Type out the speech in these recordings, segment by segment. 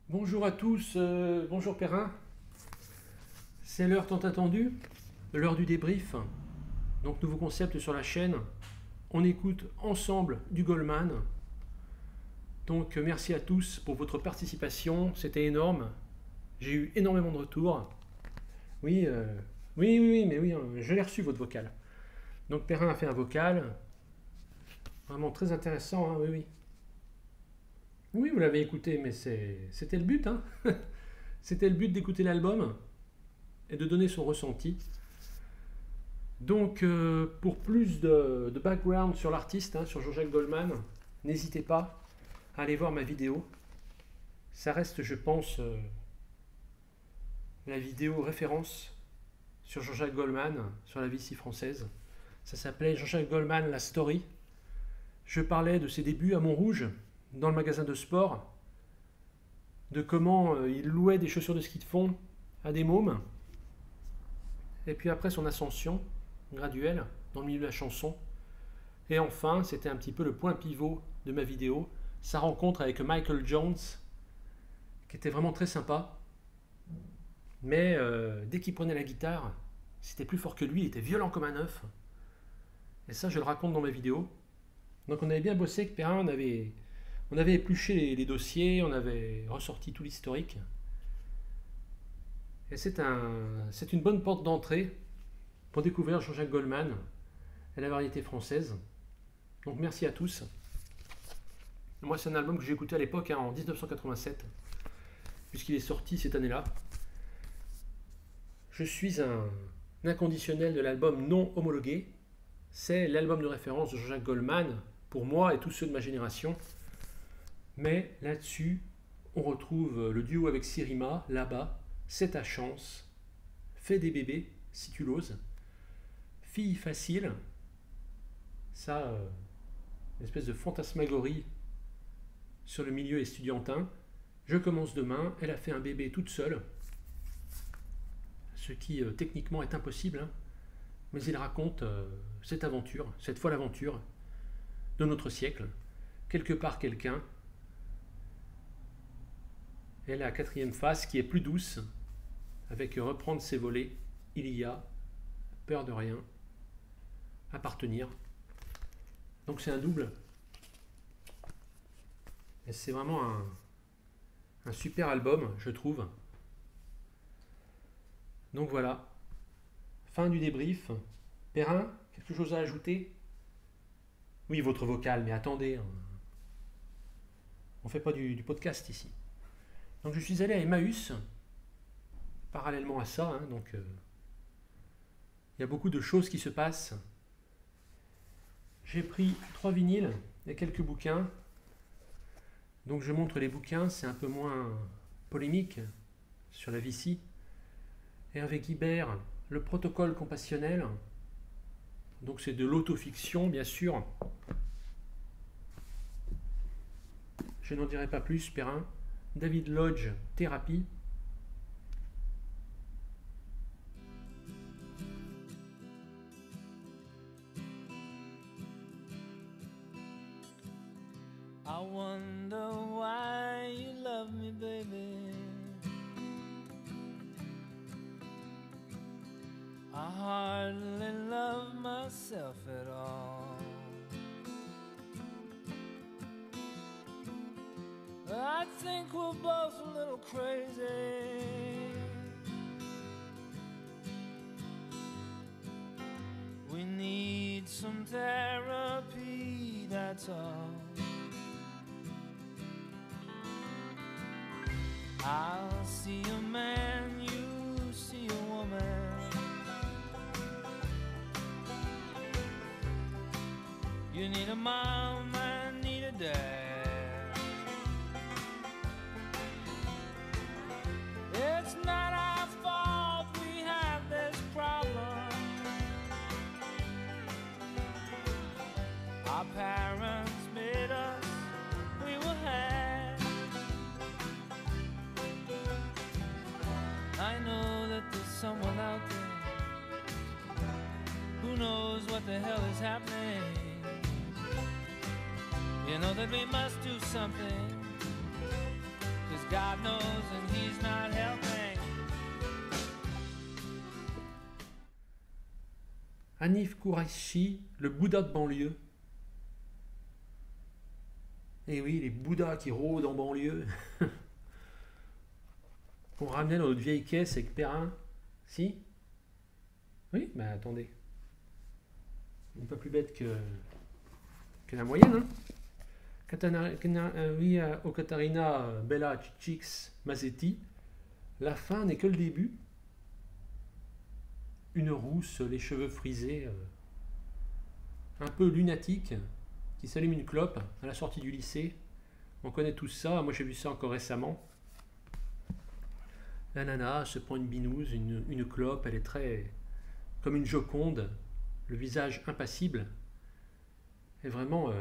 Bonjour à tous, bonjour Perrin. C'est l'heure tant attendue, l'heure du débrief. Donc nouveau concept sur la chaîne. On écoute ensemble du Goldman. Donc merci à tous pour votre participation, c'était énorme. J'ai eu énormément de retours. Oui, oui, mais oui, je l'ai reçu votre vocal. Donc Perrin a fait un vocal, vraiment très intéressant, hein, oui, oui. Oui, vous l'avez écouté, mais c'était le but, hein. C'était le but d'écouter l'album et de donner son ressenti. Donc, pour plus de background sur l'artiste, hein, sur Jean-Jacques Goldman, n'hésitez pas à aller voir ma vidéo. Ça reste, je pense, la vidéo référence sur Jean-Jacques Goldman, sur la vie si française. Ça s'appelait Jean-Jacques Goldman, la story. Je parlais de ses débuts à Montrouge, dans le magasin de sport, de comment il louait des chaussures de ski de fond à des mômes, et puis après son ascension graduelle dans le milieu de la chanson. Et enfin, c'était un petit peu le point pivot de ma vidéo, sa rencontre avec Michael Jones, qui était vraiment très sympa. Mais dès qu'il prenait la guitare, c'était plus fort que lui, il était violent comme un œuf. Et ça, je le raconte dans ma vidéo. Donc on avait bien bossé avec Perrin, on avait épluché les dossiers, on avait ressorti tout l'historique. Et c'est une bonne porte d'entrée pour découvrir Jean-Jacques Goldman et la variété française. Donc merci à tous. Moi, c'est un album que j'ai écouté à l'époque, hein, en 1987, puisqu'il est sorti cette année-là. Je suis un inconditionnel de l'album non homologué. C'est l'album de référence de Jean-Jacques Goldman, pour moi et tous ceux de ma génération. Mais là-dessus, on retrouve le duo avec Sirima, là-bas, C'est ta chance, Fais des bébés, si tu l'oses, Fille facile, ça, une espèce de fantasmagorie sur le milieu estudiantin. Je commence demain, elle a fait un bébé toute seule, ce qui techniquement est impossible, hein, mais il raconte cette aventure, cette folle aventure de notre siècle. Quelque part quelqu'un, et la quatrième phase qui est plus douce, avec reprendre ses volets, il y a peur de rien, appartenir. Donc c'est un double. Et c'est vraiment un super album, je trouve. Donc voilà, fin du débrief. Perrin, quelque chose à ajouter? Oui, votre vocal, mais attendez, hein, on fait pas du podcast ici. Donc je suis allé à Emmaüs, parallèlement à ça, hein, donc il y a beaucoup de choses qui se passent. J'ai pris 3 vinyles et quelques bouquins. Donc je montre les bouquins, c'est un peu moins polémique sur la Vici. Hervé Guibert, Le protocole compassionnel. Donc c'est de l'autofiction, bien sûr. Je n'en dirai pas plus, Perrin. David Lodge, Thérapie. I wonder why you love me, baby. I hardly love myself at all. I think we're both a little crazy. We need some therapy, that's all. I'll see a man, you see a woman. You need a mom, I need a dad. It's not our fault we have this problem. Our parents made us, we were had. I know that there's someone out there who knows what the hell is happening. You know that we must do something, 'cause God knows and he's not helping. Hanif Kureishi, le Bouddha de banlieue. Et oui, les Bouddhas qui rôdent en banlieue. Qu'on ramenait dans notre vieille caisse avec Perrin. Si? Oui, bah attendez. On n'est pas plus bête que la moyenne. Hein. Oui, au Catarina Bella Chicks Mazzetti, la fin n'est que le début. Une rousse, les cheveux frisés, un peu lunatique, qui s'allume une clope à la sortie du lycée. On connaît tout ça, moi j'ai vu ça encore récemment. La nana se prend une binouse, une clope, elle est très comme une Joconde, le visage impassible. Et vraiment,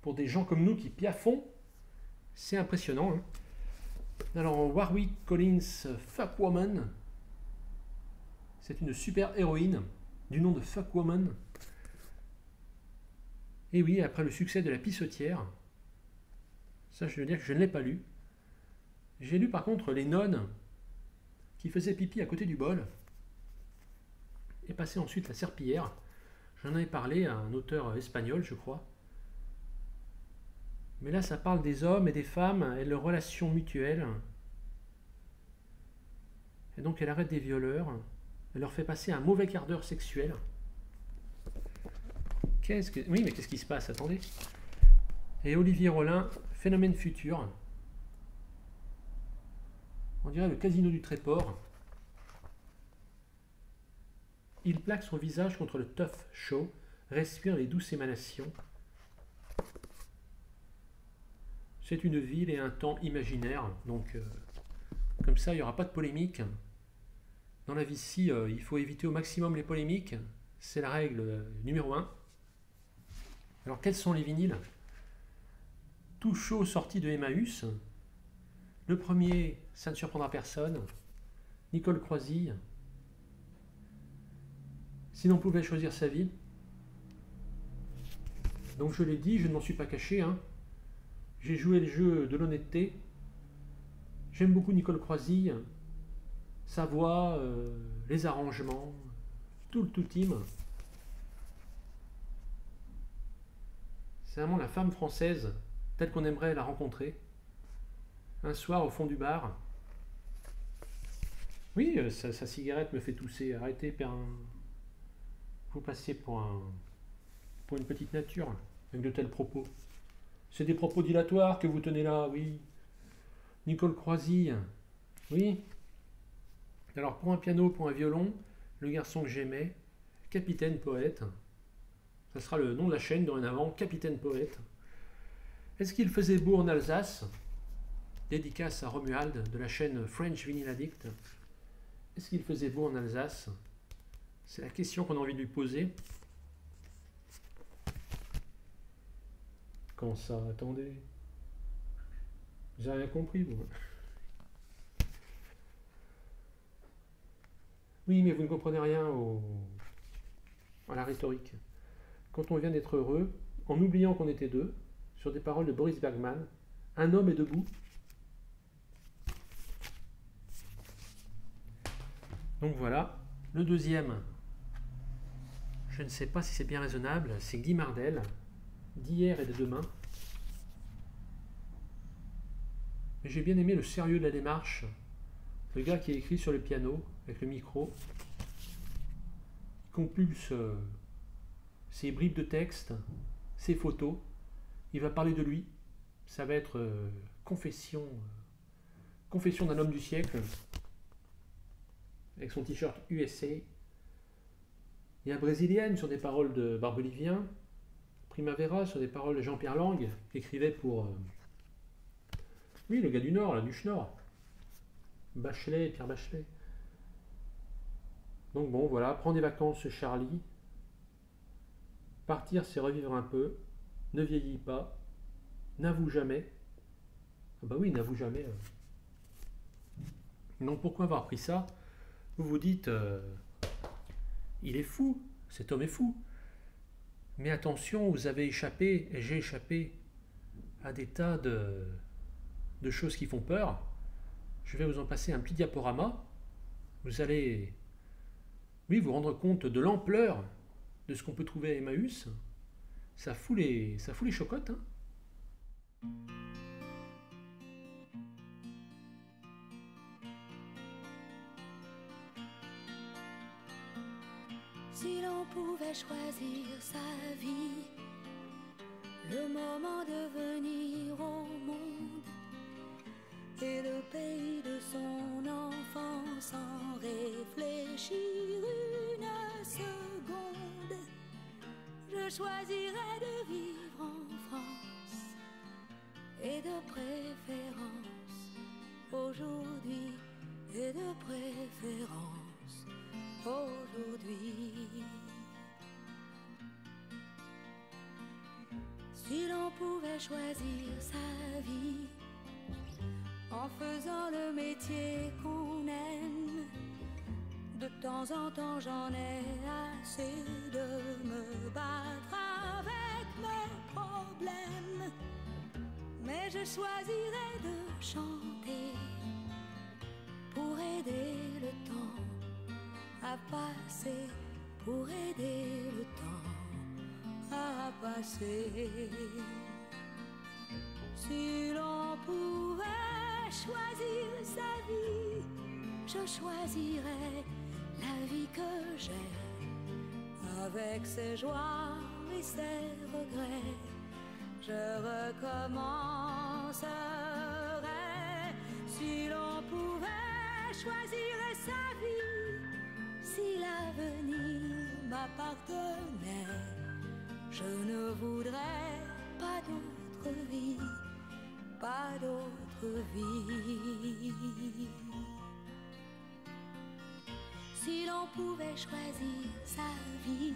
pour des gens comme nous qui piaffons, c'est impressionnant. Hein. Alors Warwick Collins, Fuck Woman, c'est une super héroïne du nom de Fuck Woman. Et oui, après le succès de La Pissotière, ça je veux dire que je ne l'ai pas lu. J'ai lu par contre Les Nonnes qui faisaient pipi à côté du bol. Et passé ensuite La Serpillière. J'en avais parlé à un auteur espagnol, je crois. Mais là, ça parle des hommes et des femmes et de leurs relations mutuelles. Et donc, elle arrête des violeurs. Elle leur fait passer un mauvais quart d'heure sexuel. Oui, mais qu'est-ce qui se passe? Attendez. Et Olivier Rollin, Phénomène futur. On dirait le casino du Tréport. Il plaque son visage contre le tough show, respire les douces émanations. C'est une ville et un temps imaginaire, donc comme ça il n'y aura pas de polémique. Dans la vie ici, il faut éviter au maximum les polémiques, c'est la règle numéro 1. Alors quels sont les vinyles? Tout chaud sorti de Emmaüs. Le premier, ça ne surprendra personne, Nicole Croisille. Si l'on pouvait choisir sa vie. Donc je l'ai dit, je ne m'en suis pas caché. Hein. J'ai joué le jeu de l'honnêteté. J'aime beaucoup Nicole Croisille. Sa voix, les arrangements, tout le tout team. C'est vraiment la femme française telle qu'on aimerait la rencontrer. Un soir au fond du bar. Oui, sa cigarette me fait tousser. Arrêtez, Perrin. Vous passez pour une petite nature avec de tels propos. C'est des propos dilatoires que vous tenez là, oui. Nicole Croisille, oui. Alors pour un piano, pour un violon, le garçon que j'aimais, Capitaine Poète. Ça sera le nom de la chaîne dorénavant, Capitaine Poète. Est-ce qu'il faisait beau en Alsace? Dédicace à Romuald de la chaîne French Vinyl Addict. Est-ce qu'il faisait beau en Alsace? C'est la question qu'on a envie de lui poser. Quand ça? Attendez. J'ai rien compris, vous. Oui, mais vous ne comprenez rien à la rhétorique. Quand on vient d'être heureux, en oubliant qu'on était deux, sur des paroles de Boris Bergman, un homme est debout. Donc voilà. Le deuxième, je ne sais pas si c'est bien raisonnable, c'est Guy Mardel, d'hier et de demain. Mais j'ai bien aimé le sérieux de la démarche. Le gars qui écrit sur le piano, avec le micro, il compulse ses bribes de texte, ses photos. Il va parler de lui. Ça va être confession d'un homme du siècle, avec son t-shirt USA. Il y a Brésilienne sur des paroles de Barbelivien, Primavera sur des paroles de Jean-Pierre Lang, qui écrivait pour... oui, le gars du Nord, là, du Schnorr. Bachelet, Pierre Bachelet. Donc bon, voilà, prends des vacances Charlie. Partir, c'est revivre un peu. Ne vieillis pas. N'avoue jamais. Ah bah oui, n'avoue jamais. Donc pourquoi avoir pris ça? Vous vous dites, il est fou, cet homme est fou. Mais attention, vous avez échappé, et j'ai échappé, à des tas de choses qui font peur. Je vais vous en passer un petit diaporama. Vous allez, oui, vous rendre compte de l'ampleur de ce qu'on peut trouver à Emmaüs. Ça fout les chocottes, hein. Si l'on pouvait choisir sa vie, le moment de venir au monde et le pays de son enfance sans réfléchir une seconde, je choisirais de vivre en France et de préférence aujourd'hui et de préférence aujourd'hui. Si l'on pouvait choisir sa vie en faisant le métier qu'on aime, de temps en temps j'en ai assez de me battre avec mes problèmes, mais je choisirais de chanter pour aider le temps à passer, pour aider le temps à passer. Si l'on pouvait choisir sa vie, je choisirais la vie que j'ai, avec ses joies et ses regrets. Je recommencerais. Si l'on pouvait choisir sa vie, si l'avenir m'appartenait, je ne voudrais pas d'autre vie, pas d'autre vie. Si l'on pouvait choisir sa vie,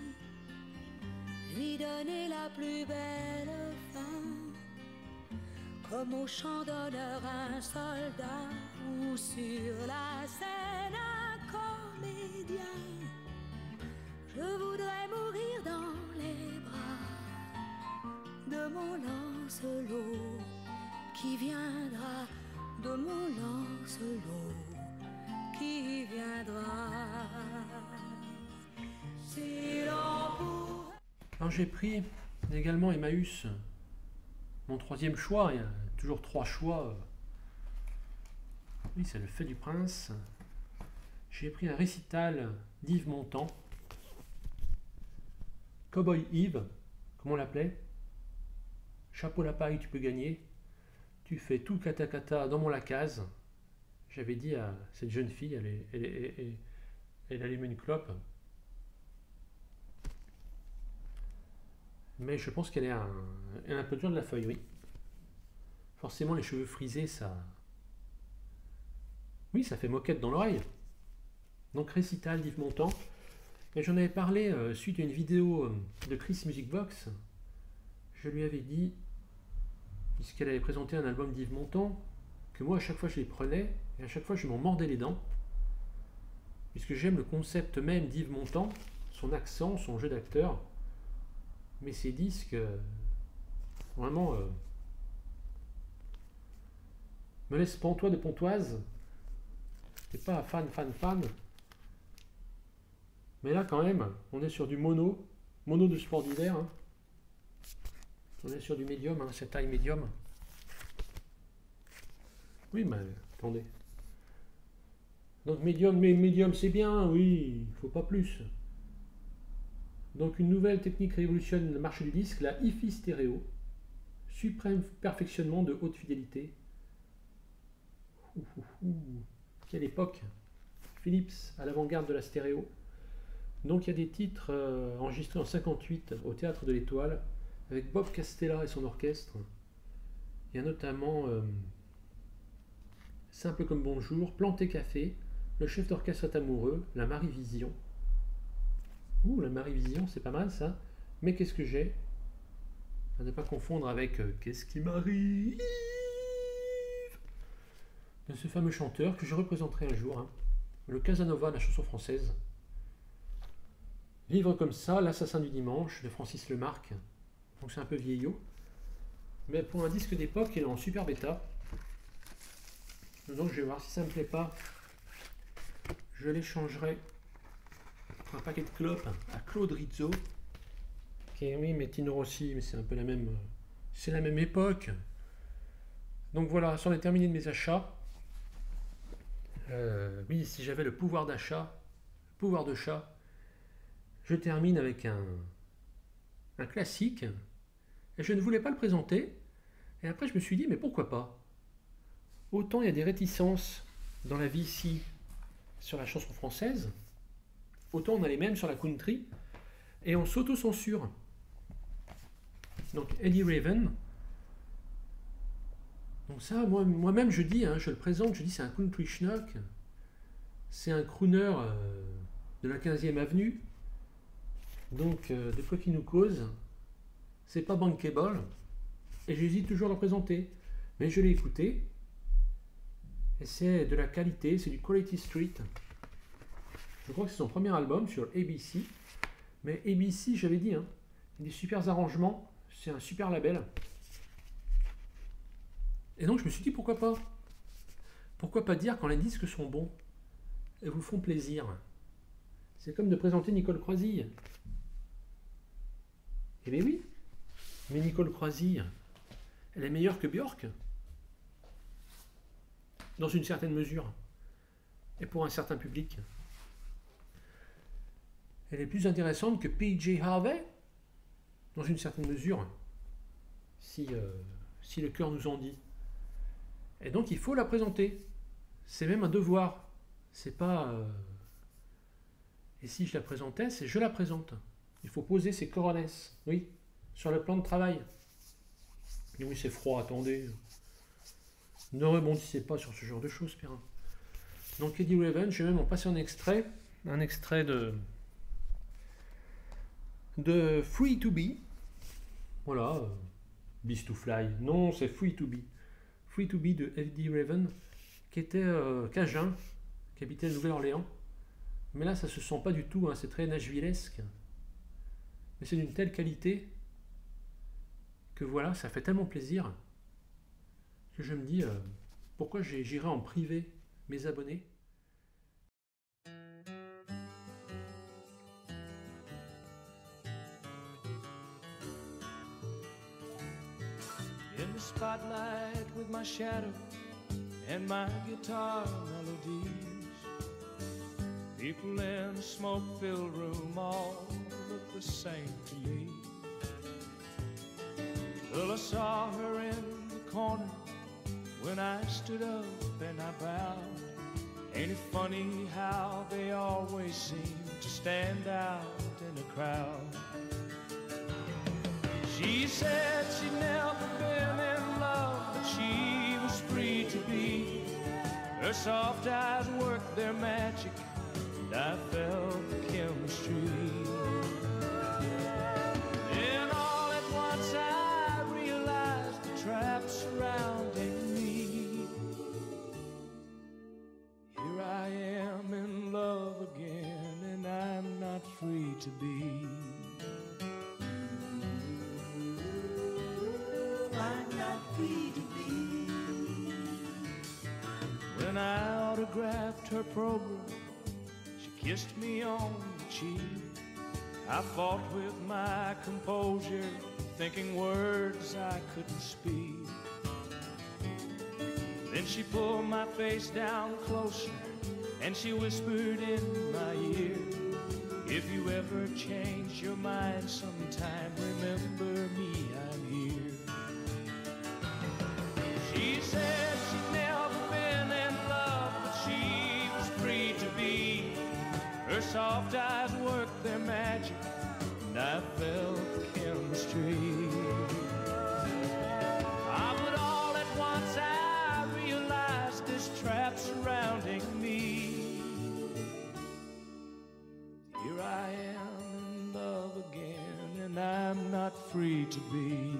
lui donner la plus belle fin, comme au champ d'honneur un soldat ou sur la scène un comédien. Je voudrais mourir dans les bras de mon Lancelot qui viendra, de mon Lancelot qui viendra. Si l'on pouvait... Alors j'ai pris également Emmaüs, mon troisième choix. Il y a toujours trois choix. Oui, c'est le Fait du Prince. J'ai pris un récital d'Yves Montand, Cowboy Yves, comme on l'appelait. Chapeau la paille, tu peux gagner. Tu fais tout kata kata dans mon lacase. J'avais dit à cette jeune fille, elle allumait une clope. Mais je pense qu'elle est un peu dure de la feuille, oui. Forcément, les cheveux frisés, ça... Oui, ça fait moquette dans l'oreille. Donc, récital d'Yves Montand. Et j'en avais parlé suite à une vidéo de Chris Music Box. Je lui avais dit, puisqu'elle avait présenté un album d'Yves Montand, que moi, à chaque fois, je les prenais, et à chaque fois, je m'en mordais les dents. Puisque j'aime le concept même d'Yves Montand, son accent, son jeu d'acteur. Mais ces disques, vraiment, me laissent pantois de Pontoise. C'est pas fan. Mais là, quand même, on est sur du mono de sport d'hiver. Hein. On est sur du médium, hein, cette taille médium. Oui, mais attendez. Donc médium, mais médium c'est bien, oui, il faut pas plus. Donc une nouvelle technique révolutionne le marché du disque, la hi-fi stéréo. Suprême perfectionnement de haute fidélité. Quelle époque. Philips à l'avant-garde de la stéréo. Donc il y a des titres enregistrés en 58 au Théâtre de l'Étoile avec Bob Castella et son orchestre. Il y a notamment Simple comme bonjour, Planté Café, Le chef d'orchestre est amoureux, La Marie-Vision. La Marie-Vision, c'est pas mal ça. Mais qu'est-ce que j'ai? À ne pas confondre avec Qu'est-ce qui m'arrive de ce fameux chanteur que je représenterai un jour, hein. Le Casanova de la chanson française. Vivre comme ça, L'assassin du dimanche de Francis Lemarque. Donc c'est un peu vieillot. Mais pour un disque d'époque, il est en super bêta. Donc je vais voir si ça me plaît pas. Je l'échangerai pour un paquet de clopes à Claude Rizzo. Oui, mais Tino Rossi, mais c'est un peu la même, c'est la même époque. Donc voilà, c'en est terminé de mes achats. Oui, si j'avais le pouvoir d'achat, pouvoir de chat, je termine avec un classique. Et je ne voulais pas le présenter. Et après, je me suis dit, mais pourquoi pas? Autant il y a des réticences dans la vie ici sur la chanson française, autant on a les mêmes sur la country, et on s'auto-censure. Donc Eddie Raven. Donc ça, moi-même je dis, hein, je le présente, je dis c'est un country schnock, c'est un crooner de la 15e avenue, donc de quoi qu'il nous cause, c'est pas bankable, et j'hésite toujours à le présenter, mais je l'ai écouté, et c'est de la qualité, c'est du Quality Street. Je crois que c'est son premier album sur ABC, mais ABC, j'avais dit, hein, il y a des super arrangements, c'est un super label. Et donc je me suis dit pourquoi pas? Pourquoi pas dire quand les disques sont bons et vous font plaisir? C'est comme de présenter Nicole Croisille. Eh bien oui, mais Nicole Croisille, elle est meilleure que Björk, dans une certaine mesure, et pour un certain public. Elle est plus intéressante que PJ Harvey, dans une certaine mesure, si le cœur nous en dit. Et donc il faut la présenter. C'est même un devoir. C'est pas... Et si je la présentais, c'est je la présente. Il faut poser ses coronets, oui, sur le plan de travail. Et oui, c'est froid, attendez. Ne rebondissez pas sur ce genre de choses, Perrin. Donc Eddie Raven, je vais même en passer un extrait de Free to Be. Voilà, Beast to Fly. Non, c'est Free to Be. Free to Be de Eddie Raven, qui était cajun, qui habitait à Nouvelle-Orléans. Mais là, ça se sent pas du tout, hein, c'est très nashvillesque. Mais c'est d'une telle qualité que voilà, ça fait tellement plaisir que je me dis, pourquoi j'irai en privé mes abonnés? In the spotlight with my shadow and my guitar melodies, people in a smoke-filled room all look the same to me. Well, I saw her in the corner when I stood up and I bowed. Ain't it funny how they always seem to stand out in a crowd? She said she'd never been in love, but she was free to be. Her soft eyes worked their magic, and I felt the chemistry. Then all at once I realized the trap surrounding me. Here I am in love again, and I'm not free to be. When I autographed her program, she kissed me on the cheek. I fought with my composure, thinking words I couldn't speak. Then she pulled my face down closer, and she whispered in my ear, if you ever change your mind sometime, remember me, I'm here. She said she'd never been in love, but she was free to be. Her soft eyes worked their magic, and I felt the chemistry. But all at once I realized this trap surrounding me. Here I am in love again, and I'm not free to be.